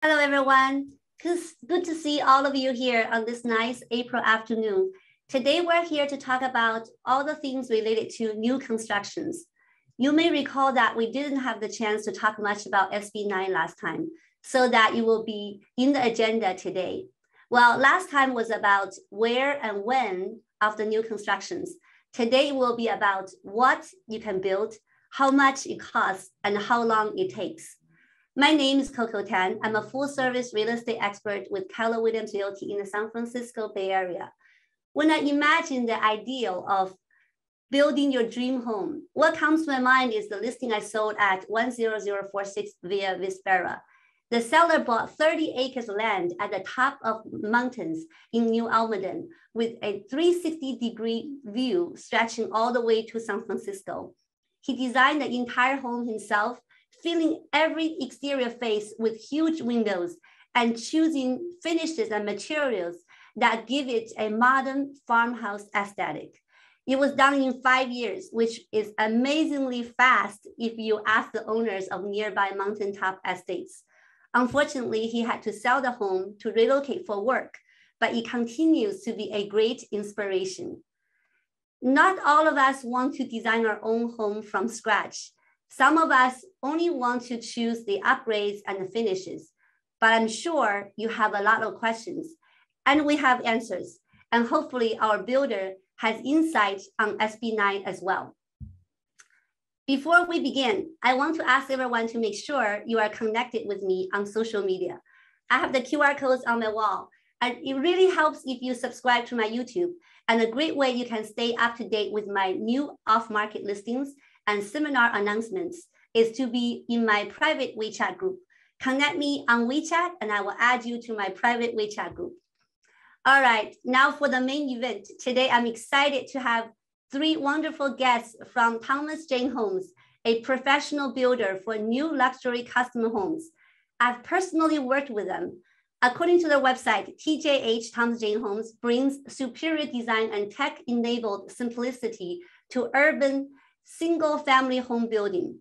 Hello, everyone. Good to see all of you here on this nice April afternoon. Today, we're here to talk about all the things related to new constructions. You may recall that we didn't have the chance to talk much about SB9 last time, so that it will be in the agenda today. Well, last time was about where and when of the new constructions. Today will be about what you can build, how much it costs, and how long it takes. My name is Coco Tan. I'm a full-service real estate expert with Keller Williams Realty in the San Francisco Bay Area. When I imagine the ideal of building your dream home, what comes to my mind is the listing I sold at 10046 Via Vispera. The seller bought 30 acres of land at the top of mountains in New Almaden with a 360-degree view stretching all the way to San Francisco. He designed the entire home himself, filling every exterior face with huge windows and choosing finishes and materials that give it a modern farmhouse aesthetic. It was done in 5 years, which is amazingly fast if you ask the owners of nearby mountaintop estates. Unfortunately, he had to sell the home to relocate for work, but it continues to be a great inspiration. Not all of us want to design our own home from scratch. Some of us only want to choose the upgrades and the finishes, but I'm sure you have a lot of questions and we have answers. And hopefully our builder has insight on SB9 as well. Before we begin, I want to ask everyone to make sure you are connected with me on social media. I have the QR codes on my wall, and it really helps if you subscribe to my YouTube. And a great way you can stay up to date with my new off-market listings and seminar announcements is to be in my private WeChat group. Connect me on WeChat and I will add you to my private WeChat group. All right, now for the main event. Today, I'm excited to have 3 wonderful guests from Thomas Jane Homes, a professional builder for new luxury custom homes. I've personally worked with them. According to their website, TJH Thomas Jane Homes brings superior design and tech-enabled simplicity to urban single-family home building.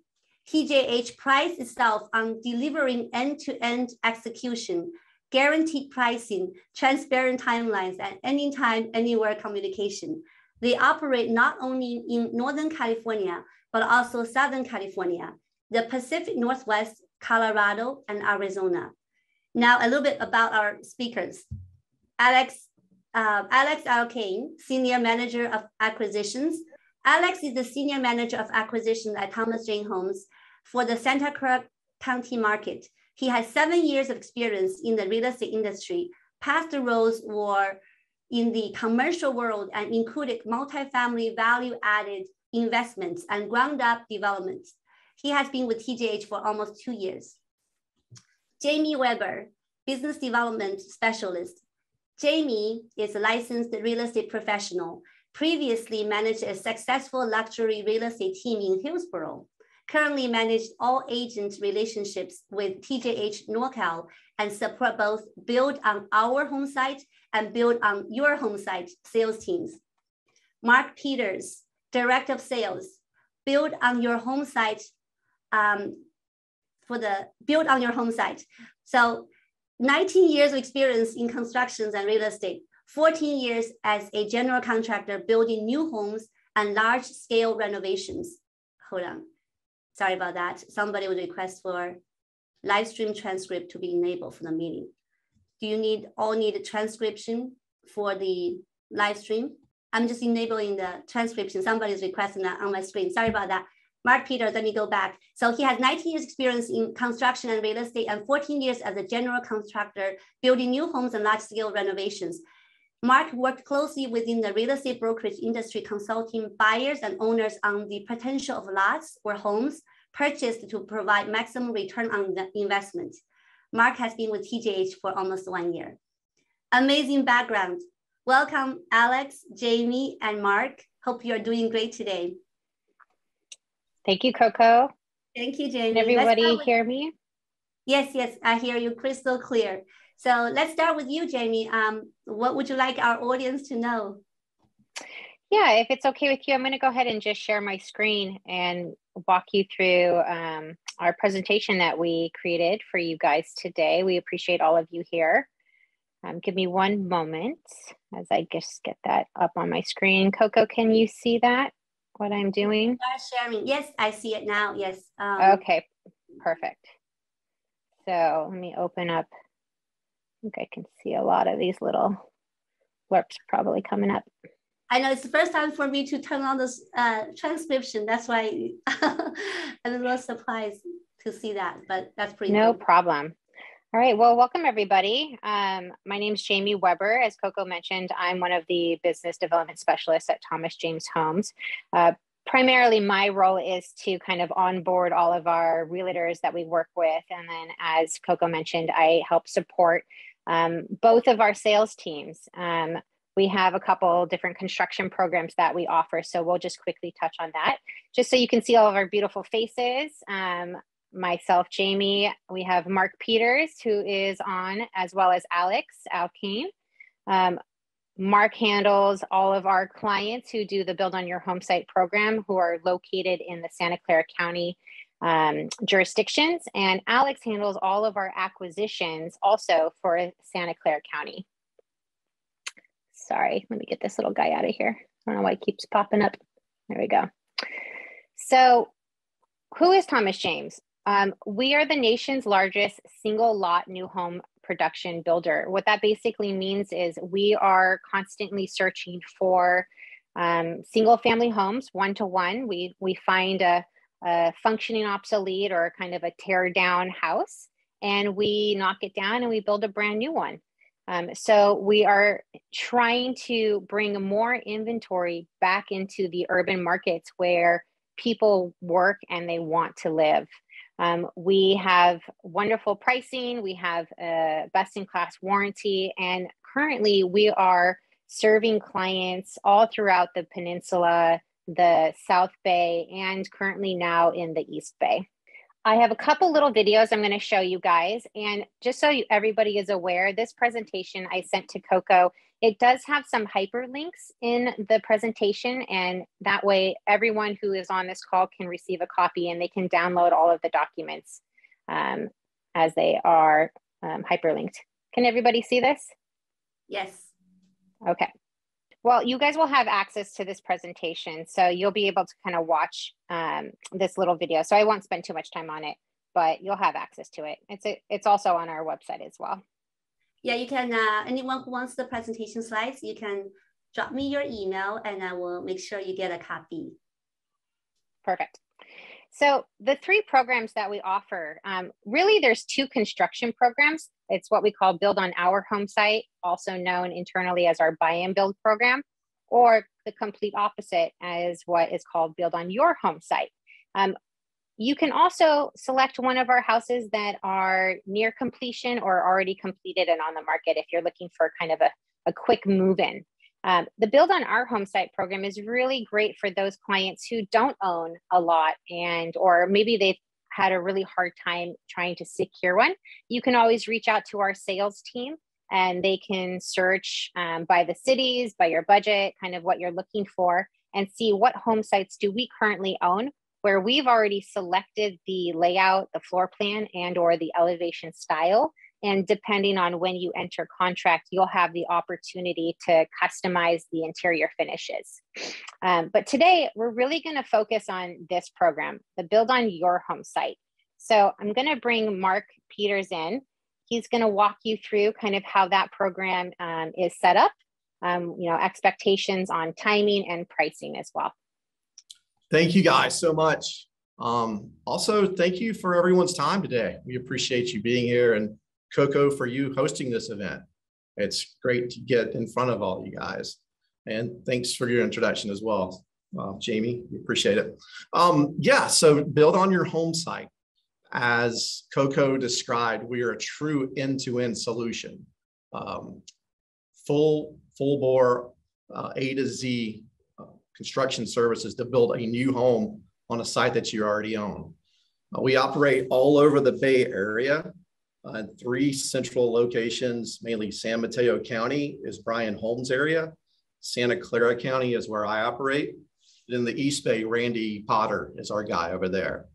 TJH prides itself on delivering end-to-end execution, guaranteed pricing, transparent timelines, and anytime, anywhere communication. They operate not only in Northern California, but also Southern California, the Pacific Northwest, Colorado, and Arizona. Now, a little bit about our speakers. Alex Alkane, Senior Manager of Acquisitions. Alex is the Senior Manager of Acquisition at Thomas Jane Homes for the Santa Cruz County market. He has 7 years of experience in the real estate industry. Past roles were in the commercial world and included multifamily value-added investments and ground-up developments. He has been with TJH for almost 2 years. Jamie Weber, Business Development Specialist. Jamie is a licensed real estate professional, previously managed a successful luxury real estate team in Hillsborough, currently managed all agent relationships with TJH NorCal and support both build on our home site and build on your home site sales teams. Mark Peters, Director of Sales, build on your home site build on your home site. So 19 years of experience in constructions and real estate, 14 years as a general contractor building new homes and large scale renovations. Hold on, sorry about that. Somebody would request for live stream transcript to be enabled for the meeting. Do you all need a transcription for the live stream? I'm just enabling the transcription. Somebody's requesting that on my screen. Sorry about that. Mark Peters, let me go back. So he has 19 years experience in construction and real estate and 14 years as a general contractor building new homes and large scale renovations. Mark worked closely within the real estate brokerage industry, consulting buyers and owners on the potential of lots or homes purchased to provide maximum return on the investment. Mark has been with TJH for almost 1 year. Amazing background. Welcome, Alex, Jamie, and Mark. Hope you're doing great today. Thank you, Coco. Thank you, Jamie. Can everybody hear me? Yes, I hear you crystal clear. So let's start with you, Jamie. What would you like our audience to know? Yeah, if it's okay with you, I'm going to go ahead and just share my screen and walk you through our presentation that we created for you guys today. We appreciate all of you here. Give me one moment as I just get that up on my screen. Coco, can you see that, what I'm doing? Sharing. Yes, I see it now. Yes. Okay, perfect. So let me open up. I think I can see a lot of these little blurps probably coming up. I know it's the first time for me to turn on this transcription. That's why I'm a little surprised to see that, but that's pretty No cool. problem. All right, well, welcome everybody. My name is Jamie Weber. As Coco mentioned, I'm one of the business development specialists at Thomas James Homes. Primarily, my role is to kind of onboard all of our realtors that we work with. And then as Coco mentioned, I help support both of our sales teams. We have a couple different construction programs that we offer. So we'll just quickly touch on that, just so you can see all of our beautiful faces. Myself, Jamie, we have Mark Peters, who is on, as well as Alex Alkane. Mark handles all of our clients who do the Build on Your Home Site program, who are located in the Santa Clara County jurisdictions. And Alex handles all of our acquisitions also for Santa Clara County. Sorry, let me get this little guy out of here. I don't know why it keeps popping up. There we go. So who is Thomas James? We are the nation's largest single lot new home production builder. What that basically means is we are constantly searching for single family homes, one-to-one. We find a functioning obsolete or kind of a tear down house, and we knock it down and we build a brand new one. So we are trying to bring more inventory back into the urban markets where people work and they want to live. We have wonderful pricing. We have a best-in-class warranty, and currently we are serving clients all throughout the peninsula, the South Bay, and currently now in the East Bay. I have a couple little videos I'm going to show you guys, and just so everybody is aware, this presentation I sent to Coco, it does have some hyperlinks in the presentation, and that way everyone who is on this call can receive a copy and they can download all of the documents as they are hyperlinked. Can everybody see this? Yes. Okay. Well, you guys will have access to this presentation, so you'll be able to kind of watch this little video. So I won't spend too much time on it, but you'll have access to it. It's also on our website as well. Yeah, you can, anyone who wants the presentation slides, you can drop me your email and I will make sure you get a copy. Perfect. So the three programs that we offer, really there's two construction programs. It's what we call Build on Our Home Site, also known internally as our Buy and Build program, or the complete opposite as what is called Build on Your Home Site. You can also select one of our houses that are near completion or already completed and on the market if you're looking for kind of a quick move-in. The Build on Our Home Site program is really great for those clients who don't own a lot or maybe they've had a really hard time trying to secure one. You can always reach out to our sales team and they can search by the cities, by your budget, kind of what you're looking for, and see what home sites do we currently own where we've already selected the layout, the floor plan, and or the elevation style. And depending on when you enter contract, you'll have the opportunity to customize the interior finishes. But today, we're really gonna focus on this program, the Build on Your Home Site. So I'm gonna bring Mark Peters in. He's gonna walk you through kind of how that program is set up, expectations on timing and pricing as well. Thank you guys so much. Also, thank you for everyone's time today. We appreciate you being here, and Coco, for you hosting this event. It's great to get in front of all you guys. And thanks for your introduction as well, Jamie. We appreciate it. So Build on Your Home Site. As Coco described, we are a true end-to-end solution. Full bore A to Z construction services to build a new home on a site that you already own. We operate all over the Bay Area. 3 central locations, mainly San Mateo County is Brian Holmes area. Santa Clara County is where I operate. In the East Bay, Randy Potter is our guy over there.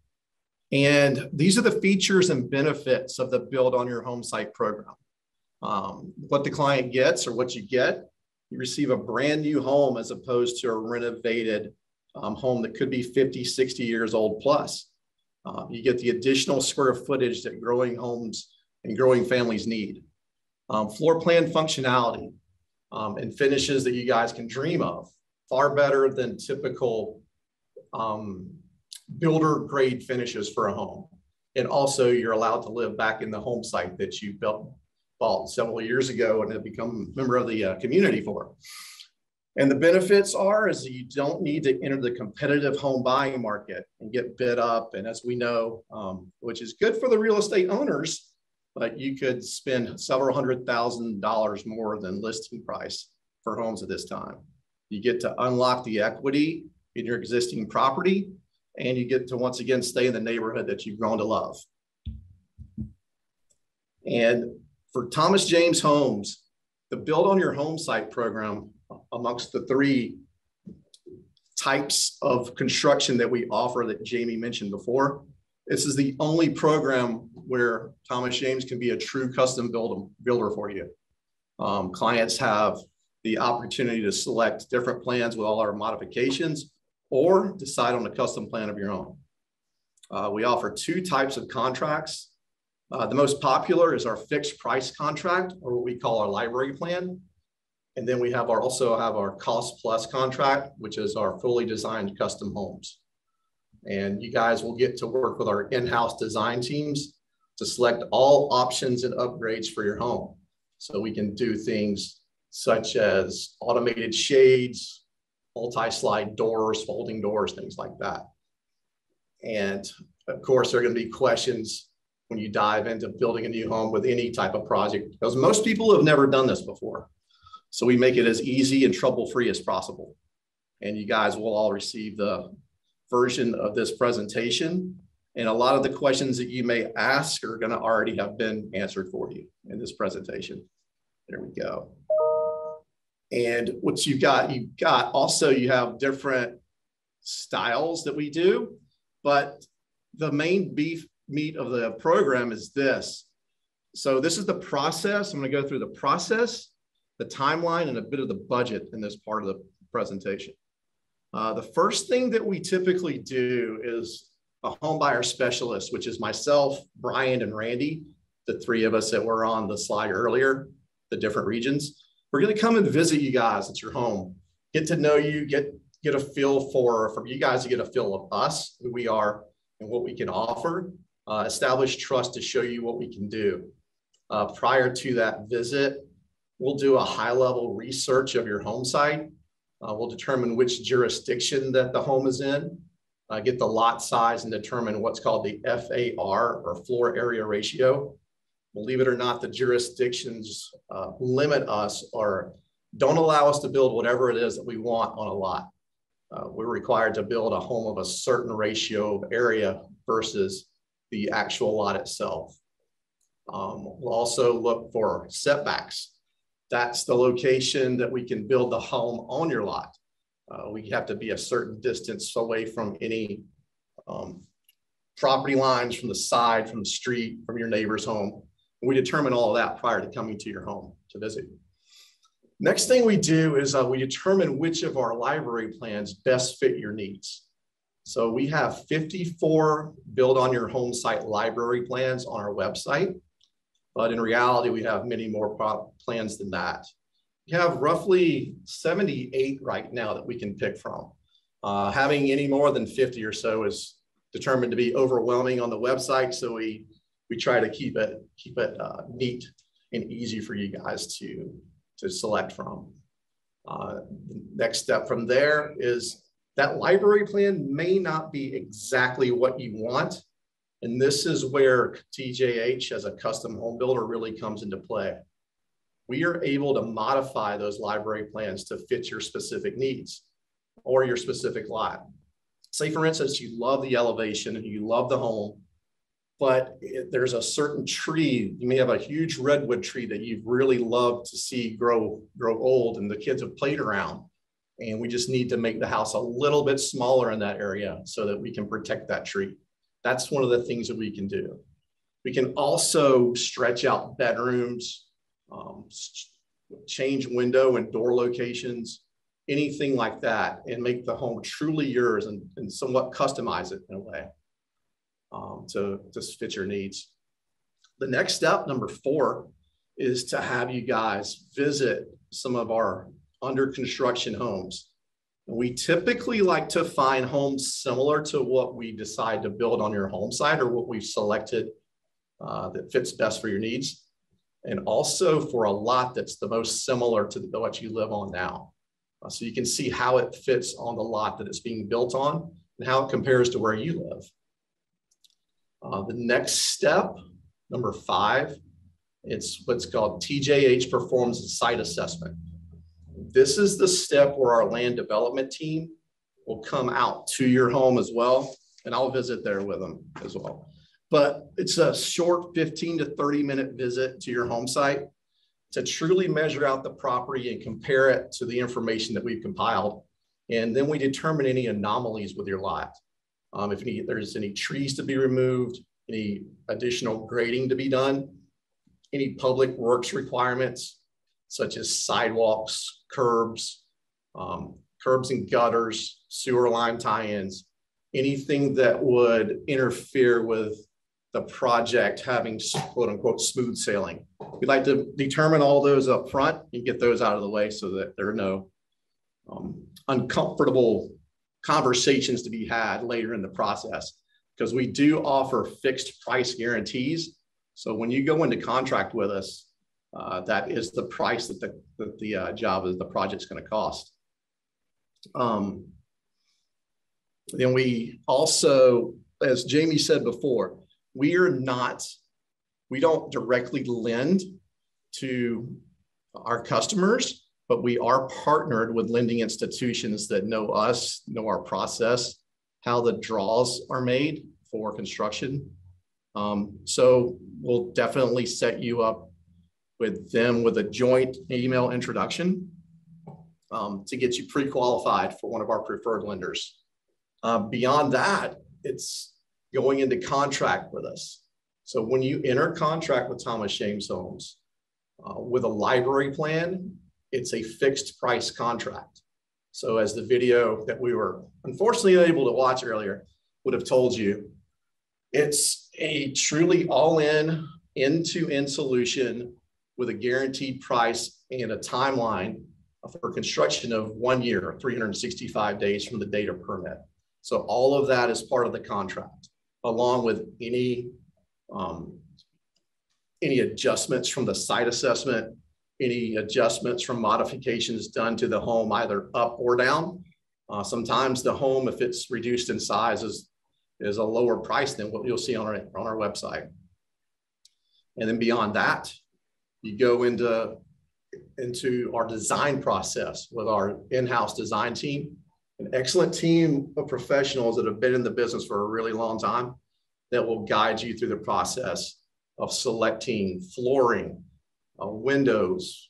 And these are the features and benefits of the Build on Your Home Site program. What the client gets or what you get, you receive a brand new home as opposed to a renovated home that could be 50, 60 years old plus. You get the additional square footage that growing homes and growing families need. Floor plan functionality and finishes that you guys can dream of, far better than typical builder grade finishes for a home. And also you're allowed to live back in the home site that you bought several years ago and have become a member of the community for. And the benefits is that you don't need to enter the competitive home buying market and get bid up. And as we know, which is good for the real estate owners, but you could spend several $100,000 more than listing price for homes at this time. You get to unlock the equity in your existing property, and you get to once again stay in the neighborhood that you've grown to love. And for Thomas James Homes, the Build on Your Home Site program, amongst the 3 types of construction that we offer that Jamie mentioned before, this is the only program where Thomas James can be a true custom builder for you. Clients have the opportunity to select different plans with all our modifications or decide on a custom plan of your own. We offer 2 types of contracts. The most popular is our fixed price contract, or what we call our library plan. And then we have also have our cost plus contract, which is our fully designed custom homes. And you guys will get to work with our in-house design teams to select all options and upgrades for your home. So we can do things such as automated shades, multi-slide doors, folding doors, things like that. And of course, there are going to be questions when you dive into building a new home with any type of project, because most people have never done this before. So we make it as easy and trouble-free as possible. And you guys will all receive the version of this presentation. And a lot of the questions that you may ask are going to already have been answered for you in this presentation. There we go. And what you have different styles that we do, but the main meat of the program is this. So this is the process. I'm going to go through the process, the timeline, and a bit of the budget in this part of the presentation. The first thing that we typically do is a home buyer specialist, which is myself, Brian, and Randy, the 3 of us that were on the slide earlier, the different regions. We're going to come and visit you guys at your home, get to know you, get a feel for you guys to get a feel of us, who we are, and what we can offer, establish trust to show you what we can do. Prior to that visit, we'll do a high-level research of your home site. We'll determine which jurisdiction that the home is in, get the lot size, and determine what's called the FAR, or floor area ratio. Believe it or not, the jurisdictions limit us or don't allow us to build whatever it is that we want on a lot. We're required to build a home of a certain ratio of area versus the actual lot itself. We'll also look for setbacks. That's the location that we can build the home on your lot. We have to be a certain distance away from any property lines, from the side, from the street, from your neighbor's home. We determine all of that prior to coming to your home to visit. Next thing we do is we determine which of our library plans best fit your needs. So we have 54 Build on Your Home Site library plans on our website, but in reality, we have many more plans than that. We have roughly 78 right now that we can pick from. Having any more than 50 or so is determined to be overwhelming on the website, so we try to keep it neat and easy for you guys to select from. Next step from there is that library plan may not be exactly what you want. And this is where TJH as a custom home builder really comes into play. We are able to modify those library plans to fit your specific needs or your specific lot. Say for instance, you love the elevation and you love the home, but there's a certain tree, you may have a huge redwood tree that you've really loved to see grow old and the kids have played around. And we just need to make the house a little bit smaller in that area so that we can protect that tree. That's one of the things that we can do. We can also stretch out bedrooms, change window and door locations, anything like that, and make the home truly yours and somewhat customize it in a way to fit your needs. The next step, number 4, is to have you guys visit some of our under construction homes. We typically like to find homes similar to what we decide to build on your home site or what we've selected that fits best for your needs. And also for a lot that's the most similar to what you live on now. So you can see how it fits on the lot that it's being built on and how it compares to where you live. The next step, number 5, it's what's called TJH performs a site assessment. This is the step where our land development team will come out to your home as well, and I'll visit there with them as well. But it's a short 15 to 30-minute visit to your home site to truly measure out the property and compare it to the information that we've compiled. And then we determine any anomalies with your lot. If there's any trees to be removed, any additional grading to be done, any public works requirements, such as sidewalks, curbs and gutters, sewer line tie-ins, anything that would interfere with the project having quote unquote smooth sailing. We'd like to determine all those up front and get those out of the way so that there are no uncomfortable conversations to be had later in the process, because we do offer fixed price guarantees. So when you go into contract with us, that is the price that the job of the project's going to cost. Then we also, as Jamie said before, we don't directly lend to our customers, but we are partnered with lending institutions that know us, know our process, how the draws are made for construction. So we'll definitely set you up with them with a joint email introduction to get you pre-qualified for one of our preferred lenders. Beyond that, it's going into contract with us. So when you enter contract with Thomas James Homes with a library plan, it's a fixed price contract. So as the video that we were unfortunately unable to watch earlier would have told you, it's a truly all-in, end-to-end solution with a guaranteed price and a timeline for construction of 1 year, 365 days from the date of permit. So all of that is part of the contract, along with any adjustments from the site assessment, any adjustments from modifications done to the home, either up or down. Sometimes the home, if it's reduced in size, is a lower price than what you'll see on our website. And then beyond that, you go into our design process with our in-house design team, an excellent team of professionals that have been in the business for a really long time that will guide you through the process of selecting flooring, windows,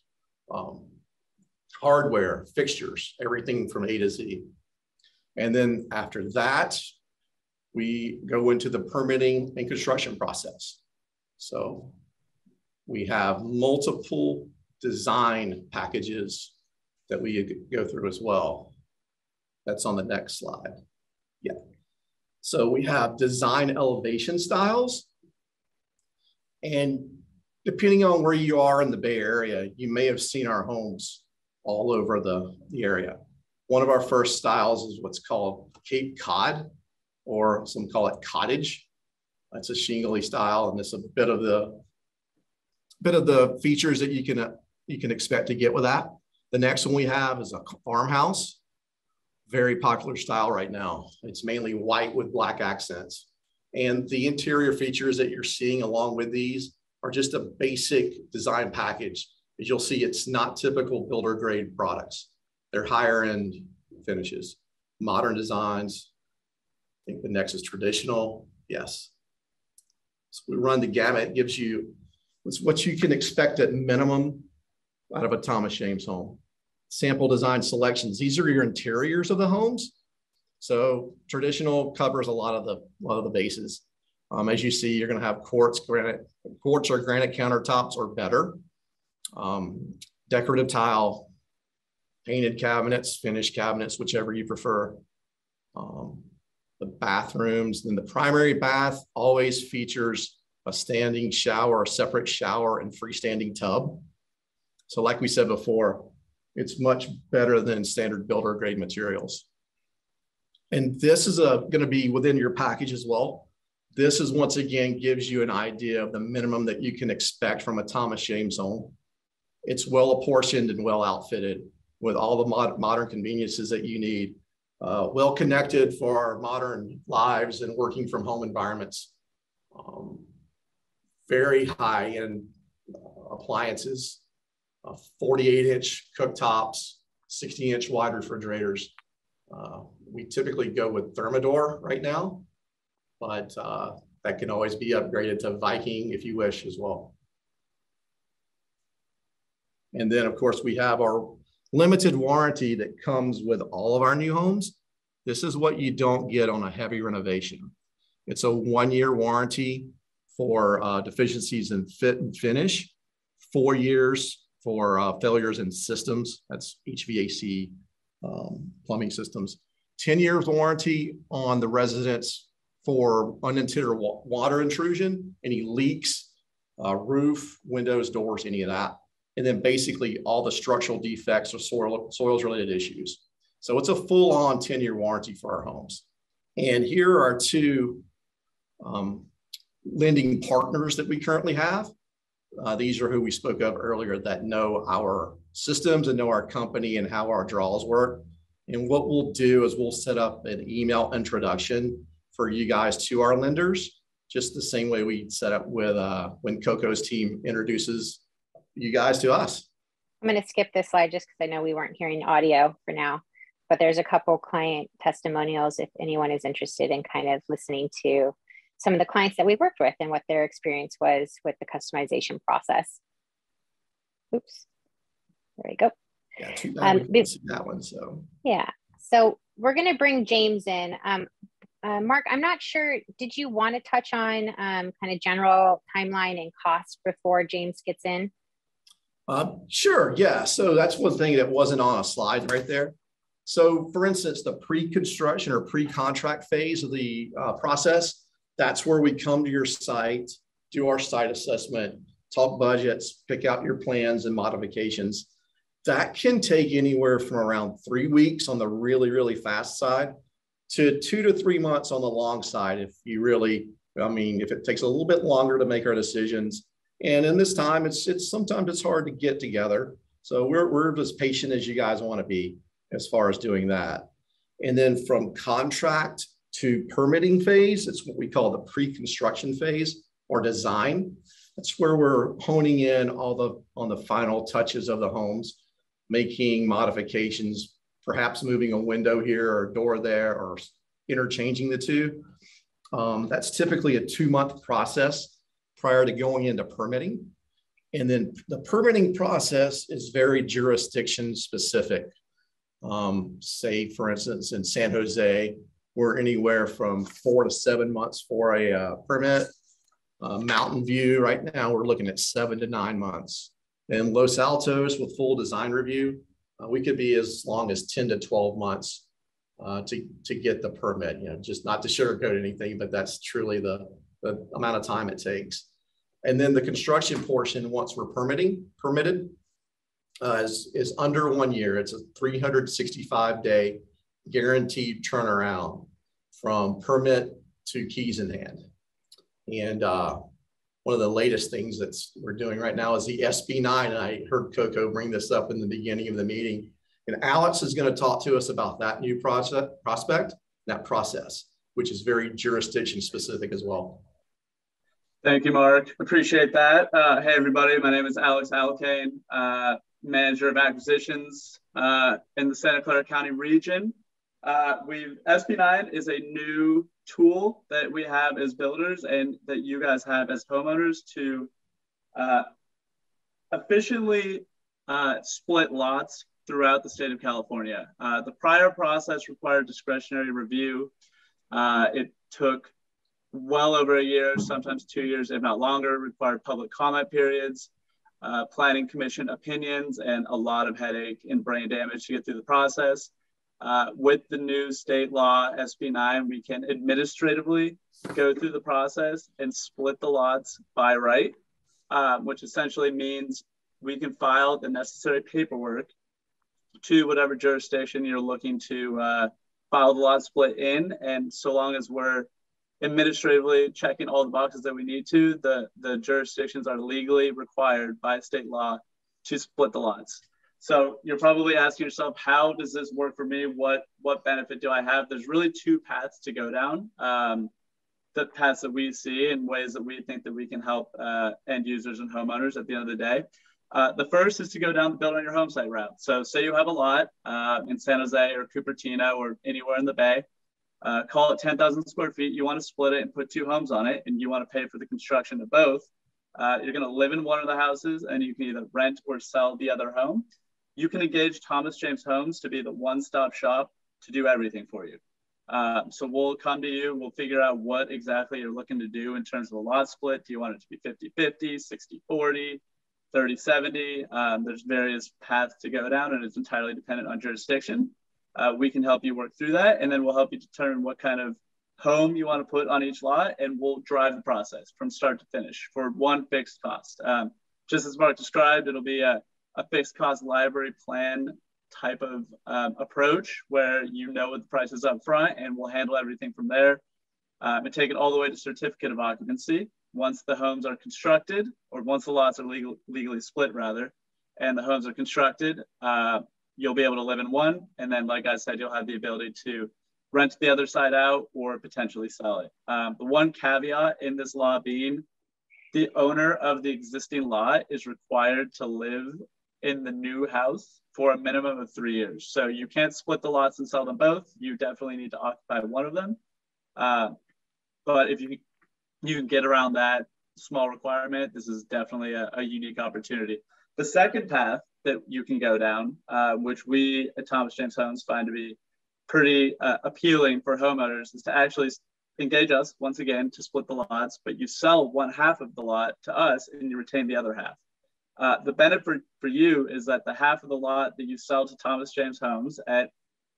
hardware, fixtures, everything from A to Z. And then after that, we go into the permitting and construction process. So we have multiple design packages that we go through as well. That's on the next slide. Yeah. So we have design elevation styles. And depending on where you are in the Bay Area, you may have seen our homes all over the area. One of our first styles is what's called Cape Cod, or some call it cottage. It's a shingly style, and it's a bit of the features that you can expect to get with that. The next one we have is a farmhouse, very popular style right now. It's mainly white with black accents. And the interior features that you're seeing along with these are just a basic design package. As you'll see, it's not typical builder grade products. They're higher end finishes, modern designs. I think the next is traditional, yes. So we run the gamut. It gives you what you can expect at minimum out of a Thomas James home. Sample design selections. These are your interiors of the homes. So traditional covers a lot of the bases. As you see, you're going to have quartz or granite countertops or better. Decorative tile, painted cabinets, finished cabinets, whichever you prefer. The bathrooms, then the primary bath always features a standing shower, a separate shower, and freestanding tub. So like we said before, it's much better than standard builder grade materials. And this is going to be within your package as well. This is once again gives you an idea of the minimum that you can expect from a Thomas James home. It's well apportioned and well outfitted with all the modern conveniences that you need. Well connected for our modern lives and working from home environments. Very high-end appliances, 48-inch cooktops, 60-inch wide refrigerators. We typically go with Thermador right now, but that can always be upgraded to Viking if you wish as well. And then, of course, we have our limited warranty that comes with all of our new homes. This is what you don't get on a heavy renovation. It's a 1-year warranty for deficiencies in fit and finish, 4 years for failures in systems, that's HVAC, plumbing systems, 10 years warranty on the residence for unintended water intrusion, any leaks, roof, windows, doors, any of that. And then basically all the structural defects or soils related issues. So it's a full-on 10-year warranty for our homes. And here are two lending partners that we currently have. These are who we spoke of earlier that know our systems and know our company and how our draws work. And what we'll do is we'll set up an email introduction for you guys to our lenders, just the same way we set up with when Coco's team introduces you guys to us. I'm going to skip this slide just because I know we weren't hearing audio for now, but there's a couple client testimonials if anyone is interested in kind of listening to some of the clients that we've worked with and what their experience was with the customization process. Oops, there we go. Yeah, too bad we didn't see that one. So yeah, so we're going to bring James in. Mark, I'm not sure, did you want to touch on kind of general timeline and cost before James gets in? Sure, yeah. So that's one thing that wasn't on a slide right there. So for instance, the pre-construction or pre-contract phase of the process, that's where we come to your site, do our site assessment, talk budgets, pick out your plans and modifications. That can take anywhere from around 3 weeks on the really, really fast side to 2 to 3 months on the long side. If you really, if it takes a little bit longer to make our decisions. And in this time, sometimes it's hard to get together. So we're as patient as you guys want to be as far as doing that. And then from contract to permitting phase, it's what we call the pre-construction phase or design. That's where we're honing in on the final touches of the homes, making modifications, perhaps moving a window here or a door there or interchanging the two. That's typically a 2-month process prior to going into permitting. And then the permitting process is very jurisdiction specific. Say, for instance, in San Jose, we're anywhere from 4 to 7 months for a permit. Mountain View, right now, we're looking at 7 to 9 months. And Los Altos with full design review, we could be as long as 10 to 12 months to get the permit. Just not to sugarcoat anything, but that's truly the amount of time it takes. And then the construction portion, once we're permitted, is under 1 year. It's a 365-day guaranteed turnaround from permit to keys in hand. And one of the latest things we're doing right now is the SB9. And I heard Coco bring this up in the beginning of the meeting. And Alex is going to talk to us about that new prospect, that process, which is very jurisdiction specific as well. Thank you, Mark. Appreciate that. Hey, everybody. My name is Alex Alkane, Manager of Acquisitions in the Santa Clara County region. SB9 is a new tool that we have as builders and that you guys have as homeowners to efficiently split lots throughout the state of California. The prior process required discretionary review. It took well over a year, sometimes 2 years, if not longer, required public comment periods, planning commission opinions, and a lot of headache and brain damage to get through the process. With the new state law, SB9, we can administratively go through the process and split the lots by right, which essentially means we can file the necessary paperwork to whatever jurisdiction you're looking to file the lot split in. And so long as we're administratively checking all the boxes that we need to, the jurisdictions are legally required by state law to split the lots. So you're probably asking yourself, how does this work for me? What benefit do I have? There's really two paths to go down. The paths that we see and ways that we think that we can help end users and homeowners at the end of the day. The first is to go down the build on your home site route. So say you have a lot in San Jose or Cupertino or anywhere in the Bay, call it 10,000 square feet. You want to split it and put 2 homes on it, and you want to pay for the construction of both. You're going to live in one of the houses, and you can either rent or sell the other home. You can engage Thomas James Homes to be the one-stop shop to do everything for you. So we'll come to you, we'll figure out what exactly you're looking to do in terms of a lot split. Do you want it to be 50-50, 60-40, 30-70? There's various paths to go down, and it's entirely dependent on jurisdiction. We can help you work through that, and then we'll help you determine what kind of home you want to put on each lot, and we'll drive the process from start to finish for one fixed cost. Just as Mark described, it'll be a fixed cost library plan type of approach where you know what the price is up front, and we'll handle everything from there and take it all the way to certificate of occupancy. Once the homes are constructed, or once the lots are legally split rather, and the homes are constructed, you'll be able to live in one. And then, like I said, you'll have the ability to rent the other side out or potentially sell it. The one caveat in this law being the owner of the existing lot is required to live in the new house for a minimum of 3 years. So you can't split the lots and sell them both. You definitely need to occupy one of them. But if you can get around that small requirement, this is definitely a unique opportunity. The second path that you can go down, which we at Thomas James Homes find to be pretty appealing for homeowners, is to actually engage us once again to split the lots, but you sell one half of the lot to us and you retain the other half. The benefit for you is that the half of the lot that you sell to Thomas James Homes at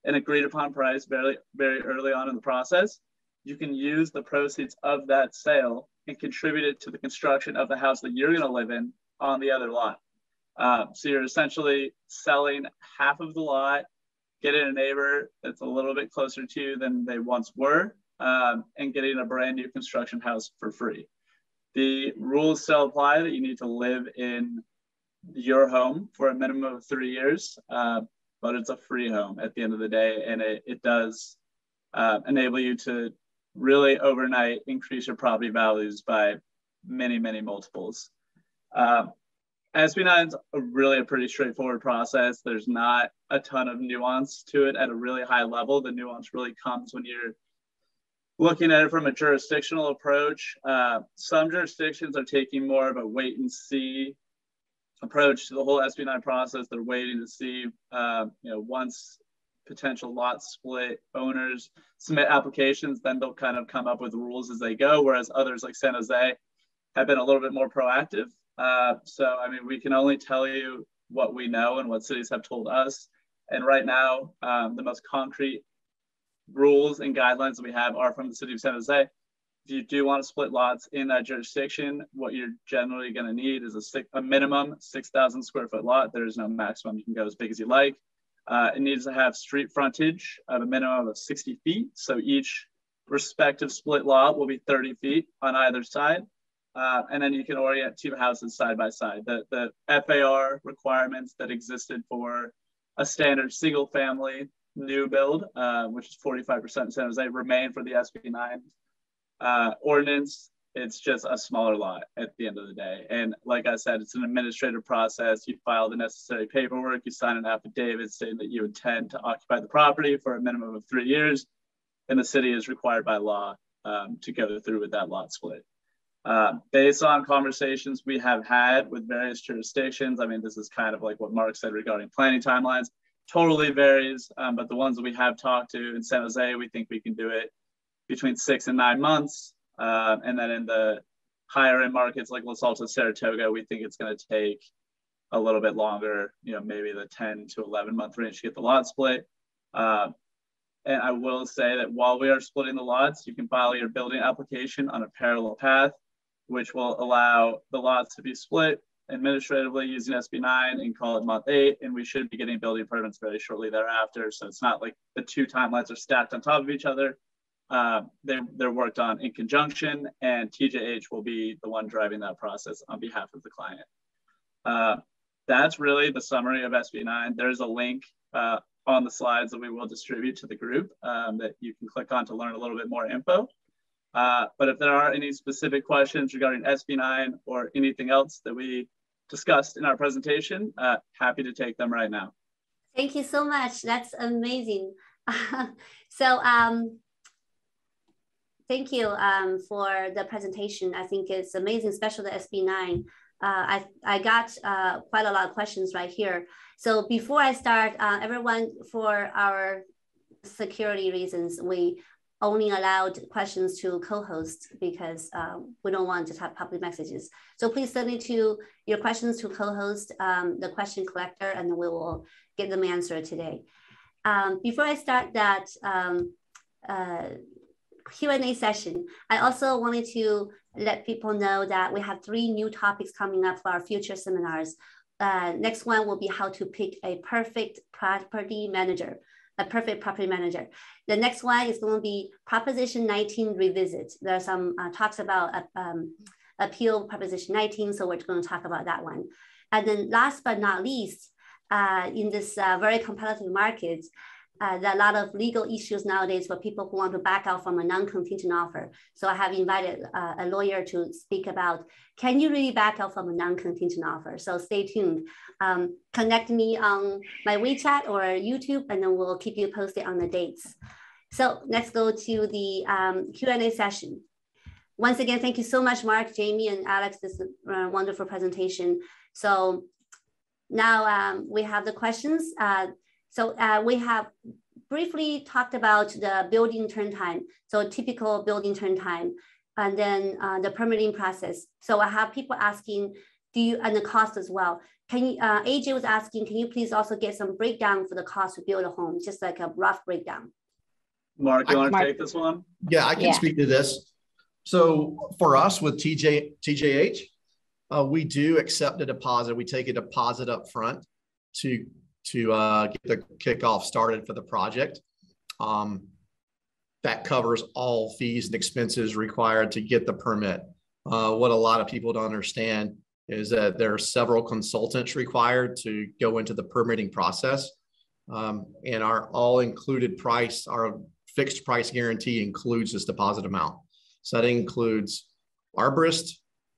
an agreed upon price very, very early on in the process, you can use the proceeds of that sale and contribute it to the construction of the house that you're going to live in on the other lot. So you're essentially selling half of the lot, getting a neighbor that's a little bit closer to you than they once were, and getting a brand new construction house for free. The rules still apply that you need to live in your home for a minimum of 3 years, but it's a free home at the end of the day, and it does enable you to really overnight increase your property values by many, many multiples. SB9 is really a pretty straightforward process. There's not a ton of nuance to it at a really high level. The nuance really comes when you're looking at it from a jurisdictional approach. Some jurisdictions are taking more of a wait and see approach to the whole SB9 process. They're waiting to see, once potential lot split owners submit applications, then they'll kind of come up with rules as they go. Whereas others like San Jose have been a little bit more proactive. So, I mean, we can only tell you what we know and what cities have told us. And right now, the most concrete rules and guidelines that we have are from the city of San Jose. If you do want to split lots in that jurisdiction, what you're generally going to need is a minimum 6,000 square foot lot. There is no maximum. You can go as big as you like. It needs to have street frontage of a minimum of 60 feet. So each respective split lot will be 30 feet on either side. And then you can orient 2 houses side by side. The FAR requirements that existed for a standard single family new build, which is 45% in San Jose, remain for the SB9 ordinance. It's just a smaller lot at the end of the day. And like I said, it's an administrative process. You file the necessary paperwork, you sign an affidavit stating that you intend to occupy the property for a minimum of 3 years, and the city is required by law to go through with that lot split. Based on conversations we have had with various jurisdictions, I mean, this is kind of like what Mark said regarding planning timelines, totally varies, but the ones that we have talked to in San Jose, we think we can do it between 6 and 9 months. And then in the higher end markets like Los Altos, Saratoga, we think it's going to take a little bit longer, maybe the 10 to 11 month range to get the lot split. And I will say that while we are splitting the lots, you can file your building application on a parallel path, which will allow the lots to be split administratively using SB9 and call it month 8. And we should be getting building permits very shortly thereafter. So it's not like the two timelines are stacked on top of each other. They're worked on in conjunction, and TJH will be the one driving that process on behalf of the client. That's really the summary of SB9. There's a link on the slides that we will distribute to the group that you can click on to learn a little bit more info. But if there are any specific questions regarding SB9 or anything else that we discussed in our presentation, happy to take them right now. Thank you so much. That's amazing. Thank you for the presentation. I think it's amazing, especially the SB9. I got quite a lot of questions right here. So before I start, everyone, for our security reasons, we only allowed questions to co-hosts because we don't want to just have public messages. So please send it to your questions to co-host, the question collector, and we will get them answered today. Before I start that Q&A session, I also wanted to let people know that we have 3 new topics coming up for our future seminars. Next one will be how to pick a perfect property manager. The next one is going to be Proposition 19 revisit. There are some talks about appeal Proposition 19, so we're going to talk about that one. And then last but not least, in this very competitive market, there are a lot of legal issues nowadays for people who want to back out from a non-contingent offer. So I have invited a lawyer to speak about, can you really back out from a non-contingent offer? So stay tuned. Connect me on my WeChat or YouTube, and then we'll keep you posted on the dates. So let's go to the Q&A session. Once again, thank you so much, Mark, Jamie, and Alex. This is a wonderful presentation. So now we have the questions. We have briefly talked about the building turn time, so typical building turn time, and then the permitting process. So I have people asking, and the cost as well. Can you, AJ was asking, can you please also get some breakdown for the cost to build a home, just like a rough breakdown? Mark, you want to take this one? Yeah, I can speak to this. So for us with TJH, we do accept a deposit. We take a deposit up front to get the kickoff started for the project. That covers all fees and expenses required to get the permit. What a lot of people don't understand is that there are several consultants required to go into the permitting process. And our all-included price, our fixed price guarantee includes this deposit amount. So that includes arborist,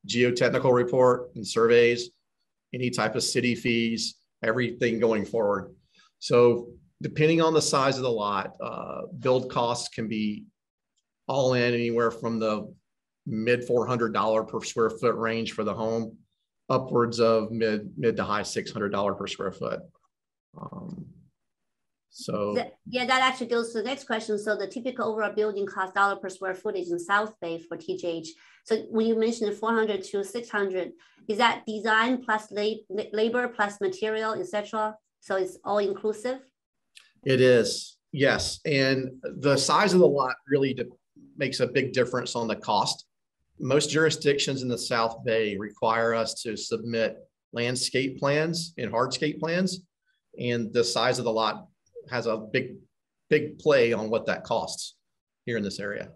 geotechnical report and surveys, any type of city fees, everything going forward. So depending on the size of the lot, build costs can be all in anywhere from the mid $400 per square foot range for the home, upwards of mid to high $600 per square foot. Yeah, that actually goes to the next question. So the typical overall building cost dollar per square footage in South Bay for TJH. So when you mentioned 400 to 600, is that design plus labor plus material, etc.? So it's all inclusive? It is, yes. And the size of the lot really makes a big difference on the cost. Most jurisdictions in the South Bay require us to submit landscape plans and hardscape plans, and the size of the lot has a big play on what that costs here in this area.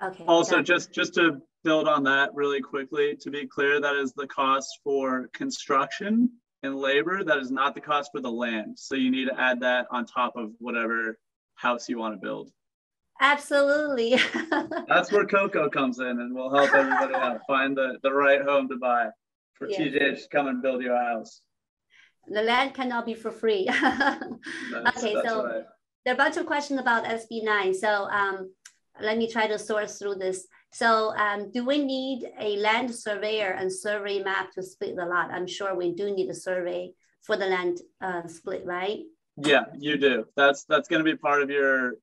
Okay. Also, just to build on that really quickly, to be clear, that is the cost for construction and labor. That is not the cost for the land. So you need to add that on top of whatever house you want to build. Absolutely. That's where Coco comes in, and we'll help everybody out find the right home to buy for TJH to come and build your house. The land cannot be for free. That's so right. There are a bunch of questions about SB9. So let me try to sort through this. So do we need a land surveyor and survey map to split the lot? I'm sure we do need a survey for the land split, right? Yeah, you do. That's going to be part of your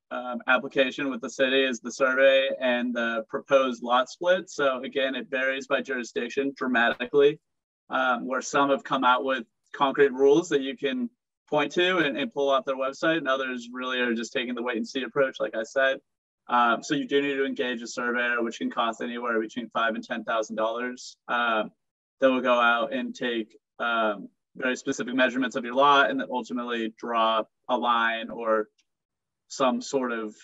application with the city is the survey and the proposed lot split. So again, it varies by jurisdiction dramatically, where some have come out with concrete rules that you can point to and pull off their website, and others really are just taking the wait and see approach, like I said. So you do need to engage a surveyor, which can cost anywhere between $5,000 and $10,000. That will go out and take very specific measurements of your lot and then ultimately draw a line or some sort of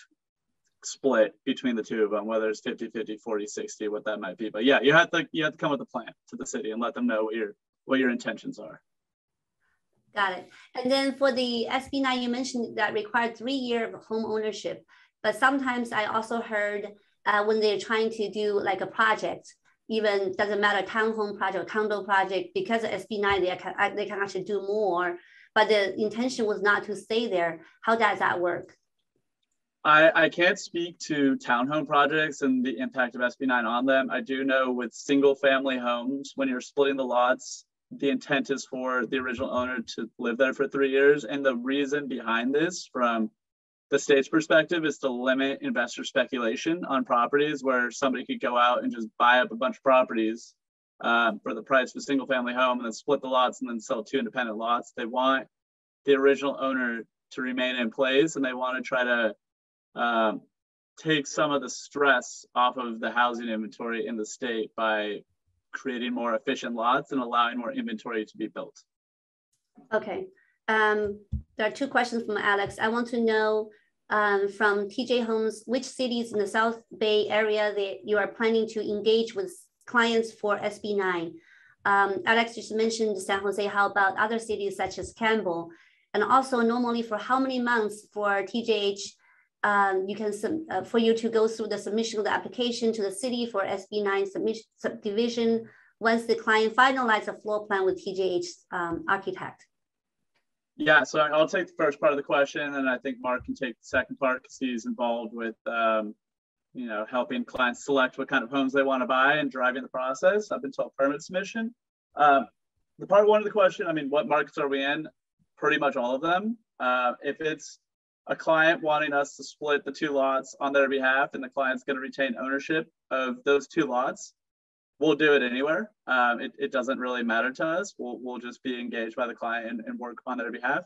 split between the two of them, whether it's 50-50, 40-60, what that might be. But yeah, you have to come with a plan to the city and let them know what your intentions are. Got it. And then for the SB9, you mentioned that required 3 years of home ownership. But sometimes I also heard when they're trying to do like a project, even doesn't matter, townhome project, condo project, because of SB9, they can actually do more, but the intention was not to stay there. How does that work? I can't speak to townhome projects and the impact of SB9 on them. I do know with single family homes, when you're splitting the lots, the intent is for the original owner to live there for 3 years. And the reason behind this from the state's perspective is to limit investor speculation on properties where somebody could go out and just buy up a bunch of properties for the price of a single family home and then split the lots and then sell 2 independent lots. They want the original owner to remain in place, and they want to try to take some of the stress off of the housing inventory in the state by creating more efficient lots and allowing more inventory to be built. Okay. There are 2 questions from Alex. I want to know from TJ Homes, which cities in the South Bay area that you are planning to engage with clients for SB9? Alex just mentioned San Jose. How about other cities such as Campbell? And also normally for how many months for TJH you can for you to go through the submission of the application to the city for SB9 subdivision once the client finalizes a floor plan with TJH architect? Yeah, so I'll take the first part of the question, and I think Mark can take the second part because he's involved with, helping clients select what kind of homes they want to buy and driving the process up until permit submission. The part 1 of the question, I mean, what markets are we in? Pretty much all of them. If it's a client wanting us to split the 2 lots on their behalf and the client's going to retain ownership of those 2 lots, we'll do it anywhere. It doesn't really matter to us. We'll just be engaged by the client and work on their behalf.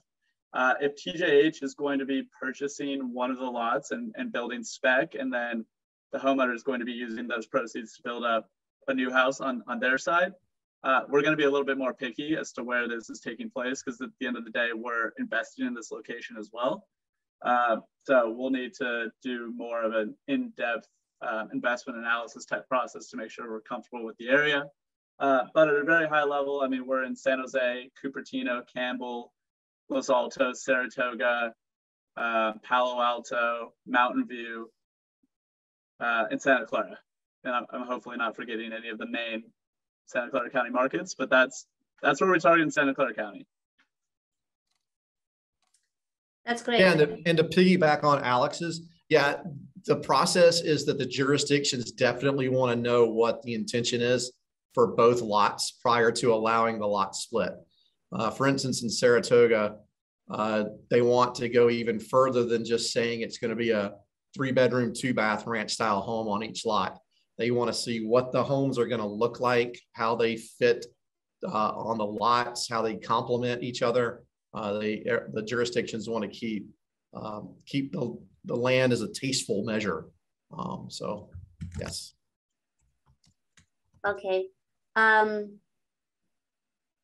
If TJH is going to be purchasing one of the lots and building spec, and then the homeowner is going to be using those proceeds to build up a new house on their side, we're going to be a little bit more picky as to where this is taking place, because at the end of the day, we're investing in this location as well. So we'll need to do more of an in-depth investment analysis type process to make sure we're comfortable with the area. But at a very high level, I mean, we're in San Jose, Cupertino, Campbell, Los Altos, Saratoga, Palo Alto, Mountain View, and Santa Clara. And I'm hopefully not forgetting any of the main Santa Clara County markets, but that's where we're targeting Santa Clara County. That's great. Yeah, and to piggyback on Alex's, yeah, the process is that the jurisdictions definitely want to know what the intention is for both lots prior to allowing the lot split. For instance, in Saratoga, they want to go even further than just saying it's going to be a 3-bedroom, 2-bath ranch style home on each lot. They want to see what the homes are going to look like, how they fit on the lots, how they complement each other. The jurisdictions want to keep the land as a tasteful measure. So, yes. Okay.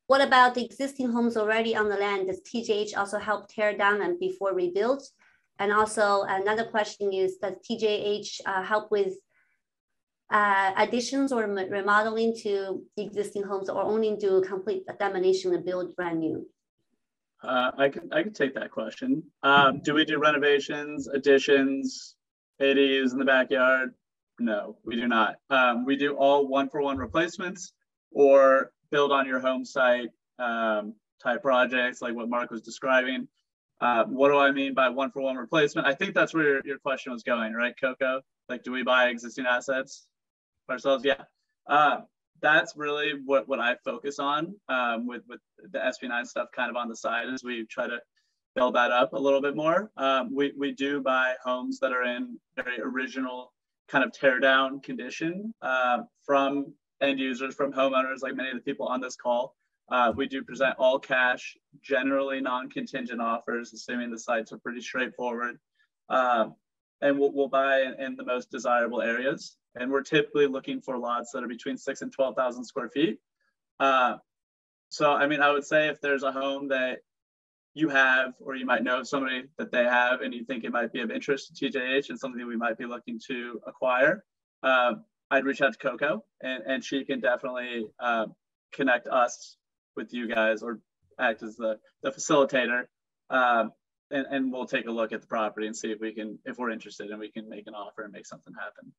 What about the existing homes already on the land? Does TJH also help tear down them before rebuilt? And also another question is, does TJH help with additions or remodeling to existing homes, or only do complete demolition and build brand new? I can take that question. Do we do renovations, additions, ADUs in the backyard? No, we do not. We do all 1-for-1 replacements or build on your home site type projects like what Mark was describing. What do I mean by 1-for-1 replacement? I think that's where your question was going, right, Coco? Like, do we buy existing assets ourselves? Yeah. That's really what I focus on with the SB9 stuff kind of on the side, as we try to build that up a little bit more. We do buy homes that are in very original kind of tear down condition from end users, from homeowners, like many of the people on this call. We do present all cash, generally non-contingent offers, assuming the sites are pretty straightforward. And we'll buy in the most desirable areas. And we're typically looking for lots that are between 6,000 and 12,000 square feet. So, I mean, I would say if there's a home that you have, or you might know somebody that they have, and you think it might be of interest to TJH and something we might be looking to acquire, I'd reach out to Coco, and she can definitely connect us with you guys, or act as the facilitator. And we'll take a look at the property and see if we're interested, and we can make an offer and make something happen.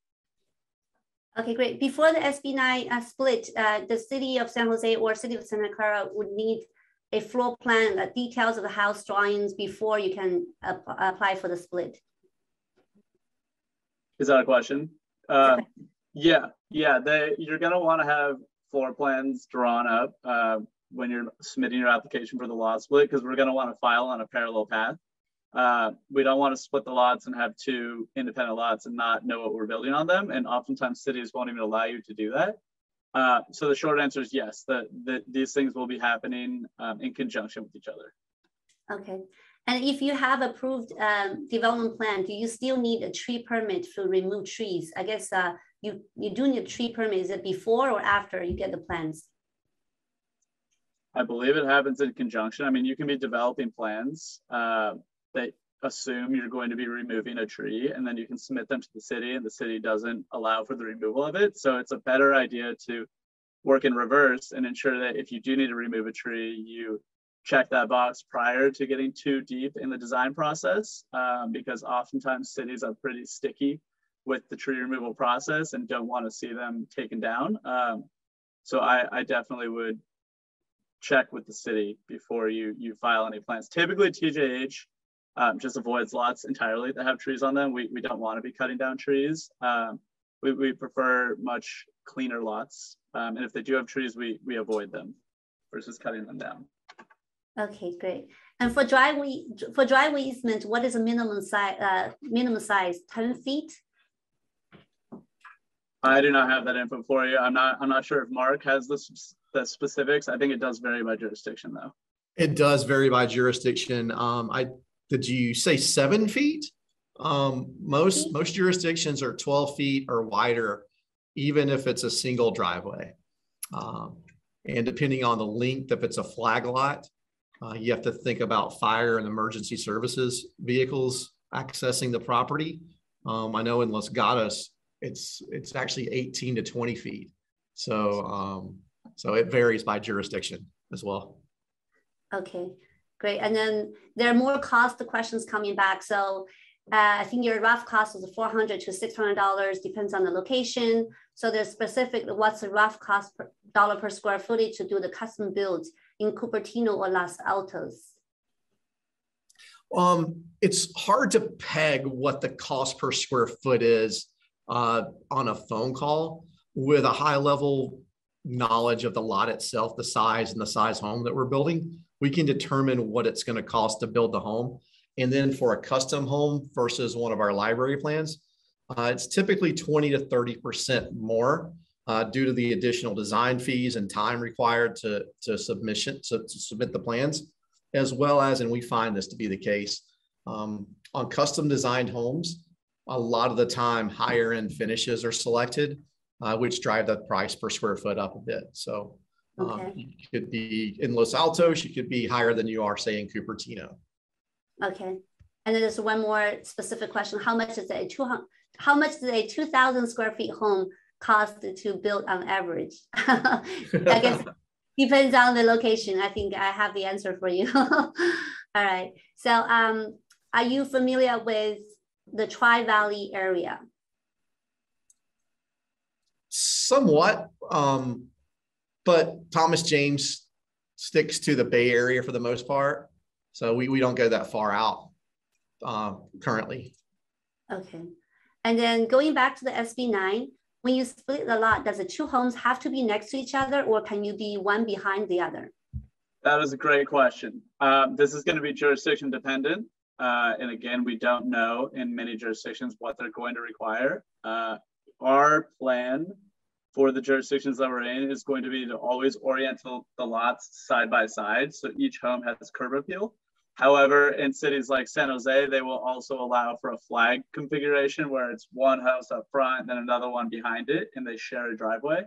Okay, great. Before the SB9 split, the city of San Jose or city of Santa Clara would need a floor plan, the details of the house drawings before you can apply for the split. Is that a question? Yeah. You're gonna want to have floor plans drawn up when you're submitting your application for the lot split, because we're gonna want to file on a parallel path. We don't want to split the lots and have two independent lots and not know what we're building on them. And oftentimes cities won't even allow you to do that. So the short answer is yes, these things will be happening in conjunction with each other. Okay. And if you have approved development plan, do you still need a tree permit to remove trees? I guess you do need a tree permit. Is it before or after you get the plans? I believe it happens in conjunction. I mean, you can be developing plans that assume you're going to be removing a tree, and then you can submit them to the city, and the city doesn't allow for the removal of it. So it's a better idea to work in reverse and ensure that if you do need to remove a tree, you check that box prior to getting too deep in the design process, because oftentimes cities are pretty sticky with the tree removal process and don't want to see them taken down. So I definitely would check with the city before you file any plans. Typically TJH just avoids lots entirely that have trees on them. We don't want to be cutting down trees. We prefer much cleaner lots. And if they do have trees, we avoid them versus cutting them down. Okay, great. And for driveway easement, what is a minimum size? 10 feet? I do not have that info for you. I'm not sure if Mark has the specifics. I think it does vary by jurisdiction, though. It does vary by jurisdiction. Did you say 7 feet? Most jurisdictions are 12 feet or wider, even if it's a single driveway. And depending on the length, if it's a flag lot, you have to think about fire and emergency services vehicles accessing the property. I know in Los Gatos, it's actually 18 to 20 feet. So it varies by jurisdiction as well. Okay, great. And then there are more cost questions coming back. So I think your rough cost is $400 to $600, depends on the location. So there's specific, what's the rough cost dollar per square footage to do the custom builds in Cupertino or Los Altos? It's hard to peg what the cost per square foot is on a phone call. With a high level knowledge of the lot itself, the size and the size home that we're building, we can determine what it's going to cost to build the home. And then for a custom home versus one of our library plans, it's typically 20 to 30% more due to the additional design fees and time required to submit the plans, as well as, and we find this to be the case, on custom designed homes, a lot of the time higher end finishes are selected, which drive the price per square foot up a bit. So you could be in Los Altos, you could be higher than you are, say, in Cupertino. Okay. And then there's one more specific question. How much does a 2,000 square feet home cost to build on average? I guess depends on the location. I think I have the answer for you. All right. So are you familiar with the Tri-Valley area? Somewhat, but Thomas James sticks to the Bay Area for the most part. So we don't go that far out currently. Okay. And then going back to the SB9, when you split the lot, does the two homes have to be next to each other, or can you be one behind the other? That is a great question. This is going to be jurisdiction dependent. And again, we don't know in many jurisdictions what they're going to require. Our plan for the jurisdictions that we're in is going to be to always orient the lots side by side. So each home has curb appeal. However, in cities like San Jose, they will also allow for a flag configuration where it's one house up front, then another one behind it, and they share a driveway.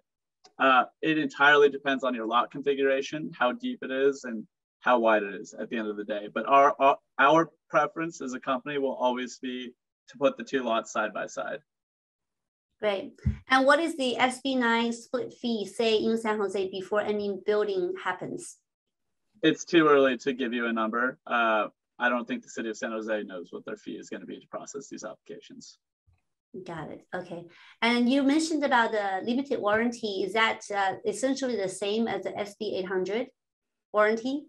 It entirely depends on your lot configuration, how deep it is, and how wide it is at the end of the day. But our preference as a company will always be to put the two lots side by side. Great. And what is the SB9 split fee, say in San Jose, before any building happens? It's too early to give you a number. I don't think the city of San Jose knows what their fee is going to be to process these applications. Got it. Okay. And you mentioned about the limited warranty. Is that essentially the same as the SB800 warranty?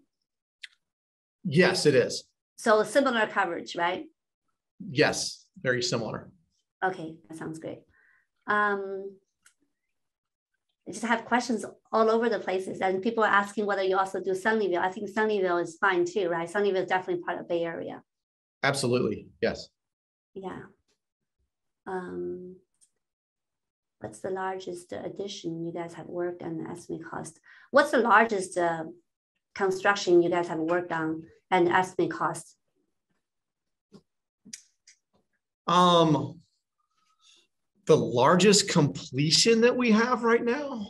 Yes, it is. So similar coverage, right? Yes, very similar. Okay, that sounds great. I just have questions all over the places, and people are asking whether you also do Sunnyvale. I think Sunnyvale is fine too, right? Sunnyvale is definitely part of Bay Area. Absolutely, yes. Yeah. What's the largest addition you guys have worked on the estimate cost? What's the largest construction you guys have worked on and estimate cost? The largest completion that we have right now,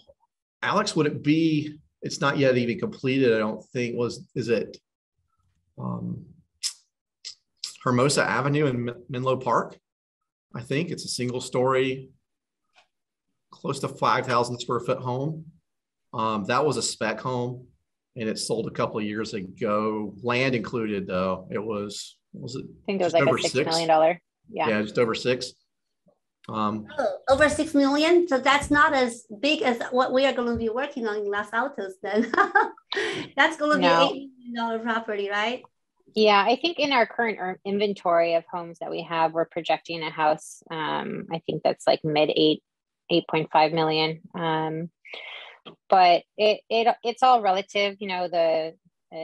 Alex, would it be, it's not yet even completed, I don't think, is it Hermosa Avenue in Menlo Park? I think it's a single story, close to 5,000 square foot home. That was a spec home and it sold a couple of years ago. Land included though. It was it? I think it was like a $6 million. Yeah, just over 6. Over 6 million. So that's not as big as what we are going to be working on in Los Altos then. That's going to be $8 million property, right? Yeah, I think in our current inventory of homes that we have, we're projecting a house. I think that's like mid 8.5 million. But it's all relative, you know,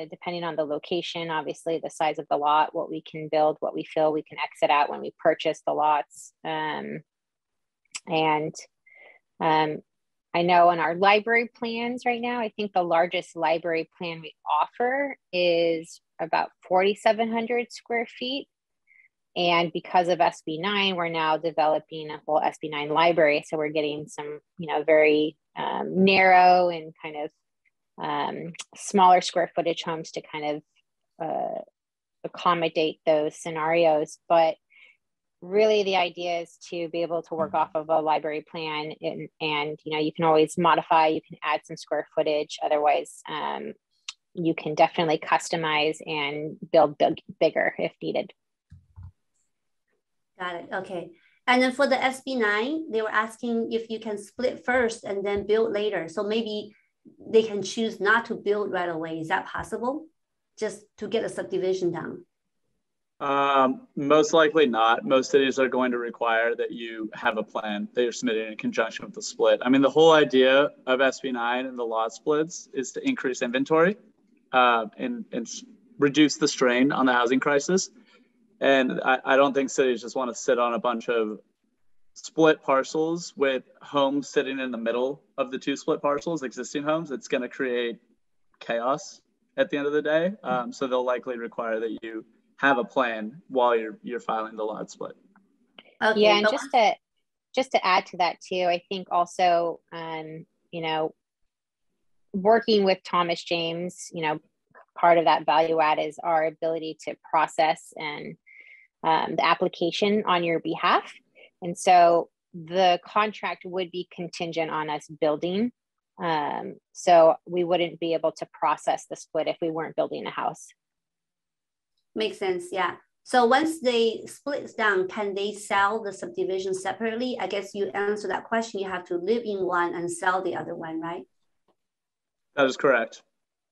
depending on the location, obviously the size of the lot, what we can build, what we feel we can exit out when we purchase the lots. I know on our library plans right now, I think the largest library plan we offer is about 4,700 square feet. And because of SB9, we're now developing a whole SB9 library. So we're getting some, you know, very narrow and kind of smaller square footage homes to kind of accommodate those scenarios. But really the idea is to be able to work off of a library plan and you know, you can always modify, you can add some square footage. Otherwise, you can definitely customize and build bigger if needed. Got it. Okay. And then for the SB9, they were asking if you can split first and then build later. So maybe they can choose not to build right away. Is that possible? Just to get a subdivision down? Most likely not. Most cities are going to require that you have a plan that you're submitting in conjunction with the split. I mean, the whole idea of SB9 and the lot splits is to increase inventory and reduce the strain on the housing crisis. And I don't think cities just want to sit on a bunch of split parcels with homes sitting in the middle of the two split parcels, existing homes. It's going to create chaos at the end of the day. So they'll likely require that you have a plan while you're filing the lot split. Okay. Yeah, and just to add to that too, I think also, you know, working with Thomas James, you know, part of that value add is our ability to process and the application on your behalf. And so the contract would be contingent on us building. So we wouldn't be able to process the split if we weren't building a house. Makes sense. Yeah. So once they split down, can they sell the subdivision separately? I guess you answer that question. You have to live in one and sell the other one, right? That is correct.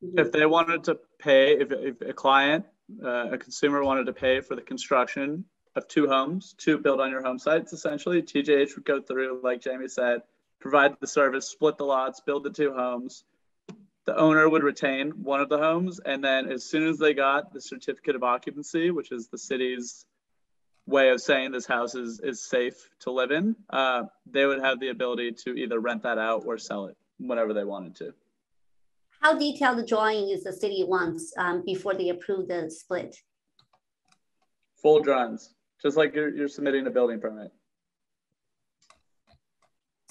Mm-hmm. If they wanted to pay, if a client, a consumer wanted to pay for the construction of 2 homes to build on your home sites, essentially, TJH would go through, like Jamie said, provide the service, split the lots, build the 2 homes, the owner would retain one of the homes, and then as soon as they got the certificate of occupancy, which is the city's way of saying this house is safe to live in, they would have the ability to either rent that out or sell it whenever they wanted to. How detailed the drawing is the city wants before they approve the split? Full drawings, just like you're submitting a building permit.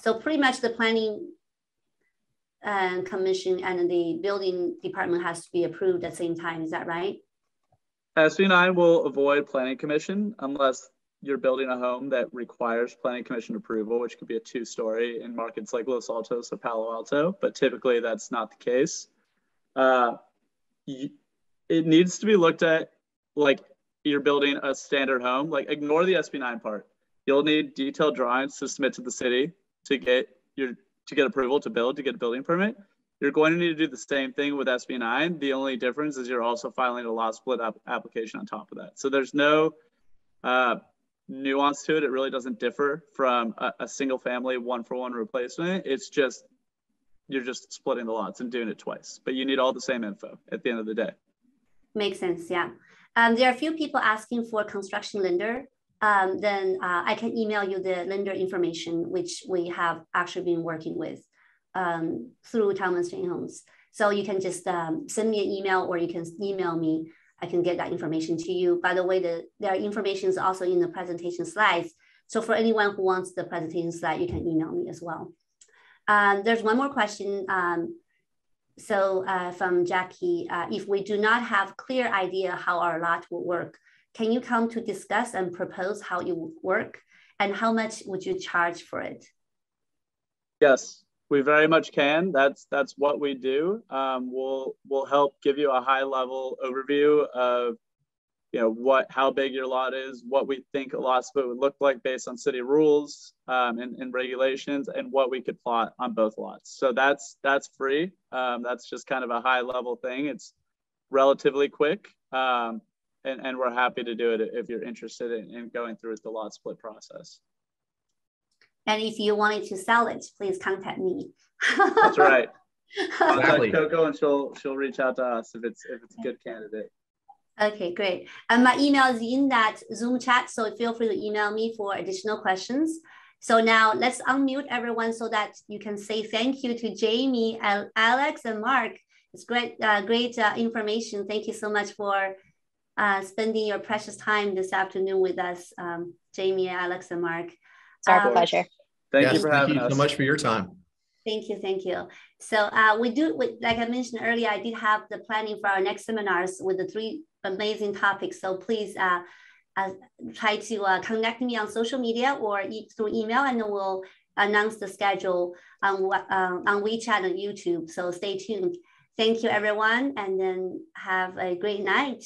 So pretty much the planning commission and the building department has to be approved at the same time, is that right? SB9 will avoid planning commission unless you're building a home that requires planning commission approval, which could be a 2-story in markets like Los Altos or Palo Alto, but typically that's not the case. It needs to be looked at like you're building a standard home. Like, ignore the SB9 part. You'll need detailed drawings to submit to the city to get approval to build, to get a building permit. You're going to need to do the same thing with SB9. The only difference is you're also filing a lot split application on top of that. So there's no nuance to it. It really doesn't differ from a single family 1-for-1 replacement. It's just, you're just splitting the lots and doing it twice, but you need all the same info at the end of the day. Makes sense, yeah. There are a few people asking for construction lender. Then I can email you the lender information, which we have actually been working with through Town Homes. So you can just send me an email, or you can email me. I can get that information to you. By the way, their information is also in the presentation slides. So for anyone who wants the presentation slide, you can email me as well. There's one more question. From Jackie, if we do not have clear idea how our lot will work, can you come to discuss and propose how it would work, and how much would you charge for it? Yes, we very much can. That's what we do. We'll help give you a high level overview of, you know, how big your lot is, what we think a lot split would look like based on city rules and regulations, and what we could plot on both lots. So that's free. That's just kind of a high level thing. It's relatively quick. And we're happy to do it if you're interested in going through the lot split process. And if you wanted to sell it, please contact me. That's right. Exactly. Contact Coco, and she'll reach out to us if it's a good candidate. Okay, great. And my email is in that Zoom chat, so feel free to email me for additional questions. So now let's unmute everyone so that you can say thank you to Jamie, Alex, and Mark. It's great information. Thank you so much for spending your precious time this afternoon with us, Jamie, Alex, and Mark. It's our pleasure. Thank you for having us. Thank you so much for your time. Thank you. So like I mentioned earlier, I did have the planning for our next seminars with the 3 amazing topics. So please try to connect me on social media or through email, and then we'll announce the schedule on WeChat and YouTube. So stay tuned. Thank you, everyone, and then have a great night.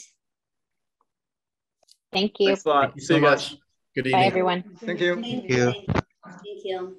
Thank you. Thanks a lot. Thank you so much. Good evening. Bye, everyone. Thank you. Thank you.